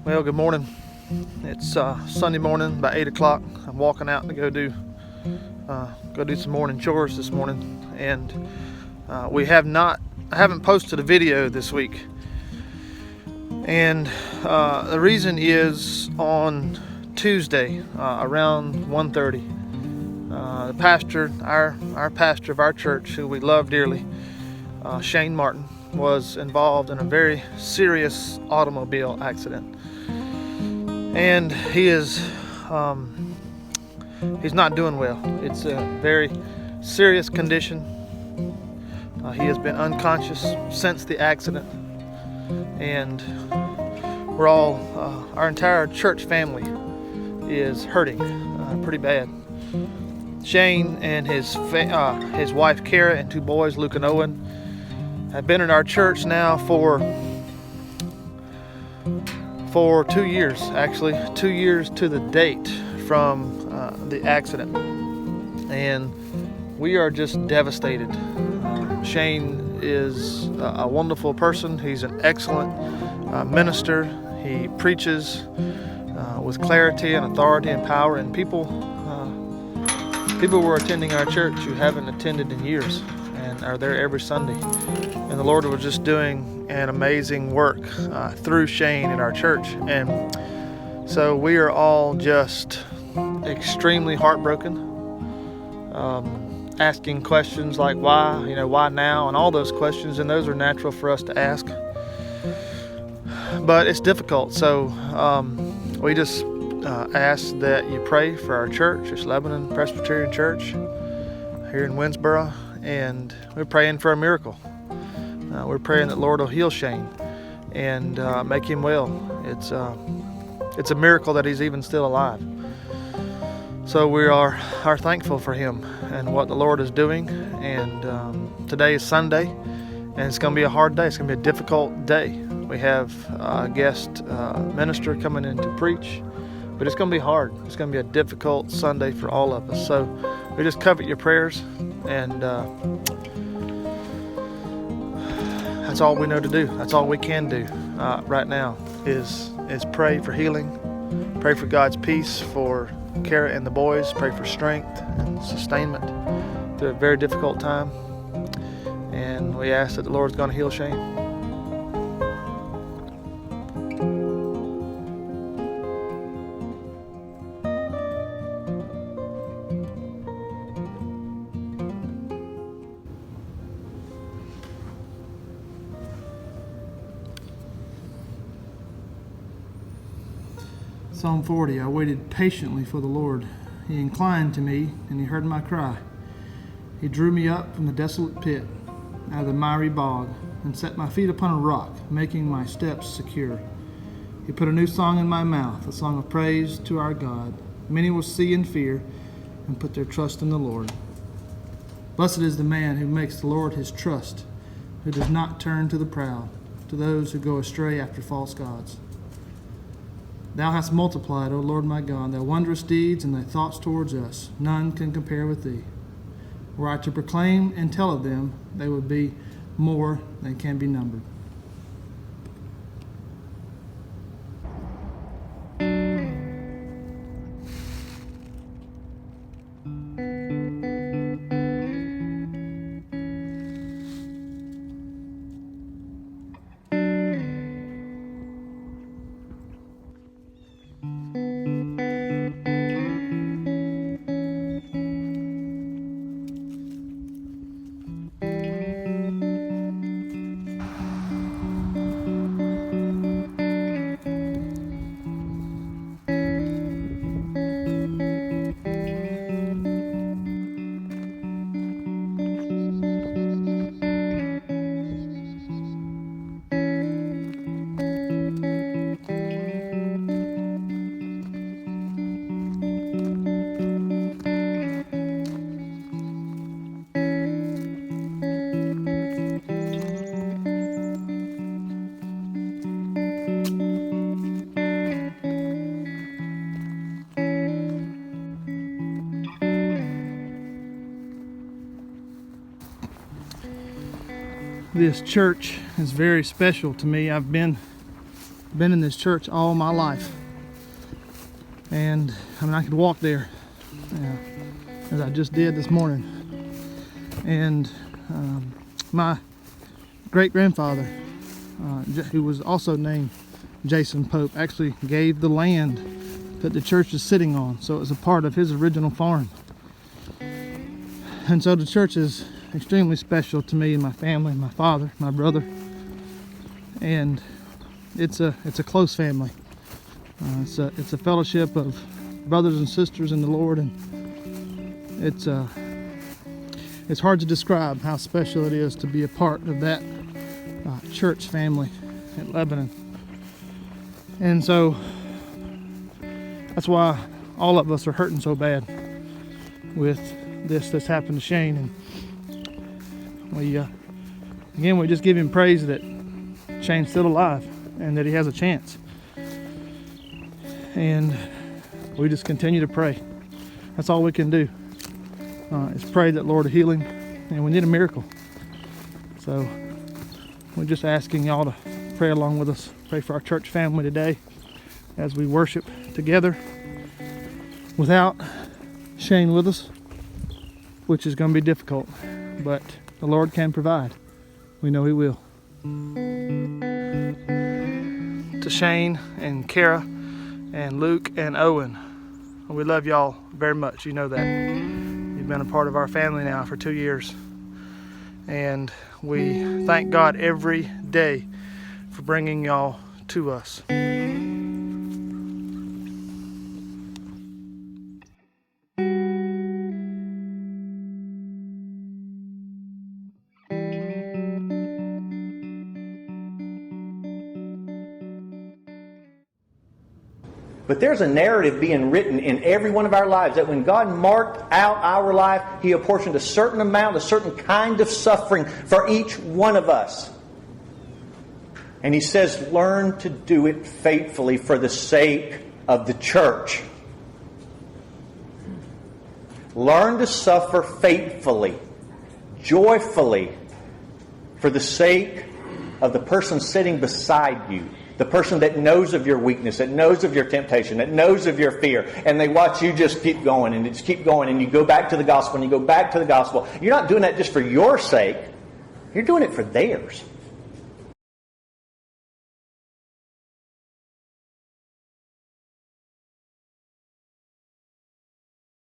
Well, good morning. It's Sunday morning, about 8 o'clock. I'm walking out to go do some morning chores this morning, and I haven't posted a video this week, and the reason is on Tuesday around 1:30, the pastor, our pastor of our church, who we love dearly, Shane Martin, was involved in a very serious automobile accident. And he's not doing well. It's a very serious condition. He has been unconscious since the accident, and our entire church family is hurting pretty bad. Shane and his wife Kara and two boys, Luke and Owen, have been in our church now for 2 years, actually 2 years to the date from the accident, and we are just devastated. Shane is a wonderful person. He's an excellent minister. He preaches with clarity and authority and power, and people were attending our church who haven't attended in years and are there every Sunday. And the Lord was just doing an amazing work through Shane in our church. And so we are all just extremely heartbroken, asking questions like why now, and all those questions, and those are natural for us to ask. But it's difficult, so we just ask that you pray for our church. It's Lebanon Presbyterian Church here in Winsboro, and we're praying for a miracle. We're praying that the Lord will heal Shane and make him well. It's a miracle that he's even still alive. So we are thankful for him and what the Lord is doing. And today is Sunday, and it's going to be a hard day. It's going to be a difficult day. We have a guest minister coming in to preach, but it's going to be hard. It's going to be a difficult Sunday for all of us. So we just covet your prayers, and that's all we know to do. That's all we can do right now is pray for healing, pray for God's peace for Kara and the boys, pray for strength and sustainment through a very difficult time. And we ask that the Lord's going to heal Shane. Psalm 40, I waited patiently for the Lord. He inclined to me, and he heard my cry. He drew me up from the desolate pit, out of the miry bog, and set my feet upon a rock, making my steps secure. He put a new song in my mouth, a song of praise to our God. Many will see and fear, and put their trust in the Lord. Blessed is the man who makes the Lord his trust, who does not turn to the proud, to those who go astray after false gods. Thou hast multiplied, O Lord my God, thy wondrous deeds and thy thoughts towards us. None can compare with thee. Were I to proclaim and tell of them, they would be more than can be numbered. This church is very special to me. I've been been in this church all my life. And I could walk there as I just did this morning. And my great-grandfather, who was also named Jason Pope, actually gave the land that the church is sitting on. So it was a part of his original farm. And so the church is extremely special to me and my family, my father, my brother. And it's a close family. It's a fellowship of brothers and sisters in the Lord, and it's hard to describe how special it is to be a part of that church family in Lebanon. And so that's why all of us are hurting so bad with this that's happened to Shane. And we just give him praise that Shane's still alive and that he has a chance. And we just continue to pray. That's all we can do, is pray that Lord will heal him, and we need a miracle. So we're just asking y'all to pray along with us. Pray for our church family today as we worship together without Shane with us, which is going to be difficult, but the Lord can provide. We know He will. To Shane and Kara and Luke and Owen, we love y'all very much. You know that. You've been a part of our family now for 2 years. And we thank God every day for bringing y'all to us. But there's a narrative being written in every one of our lives that when God marked out our life, He apportioned a certain amount, a certain kind of suffering for each one of us. And He says, learn to do it faithfully for the sake of the church. Learn to suffer faithfully, joyfully, for the sake of the person sitting beside you. The person that knows of your weakness, that knows of your temptation, that knows of your fear, and they watch you just keep going and just keep going, and you go back to the gospel and you go back to the gospel. You're not doing that just for your sake. You're doing it for theirs.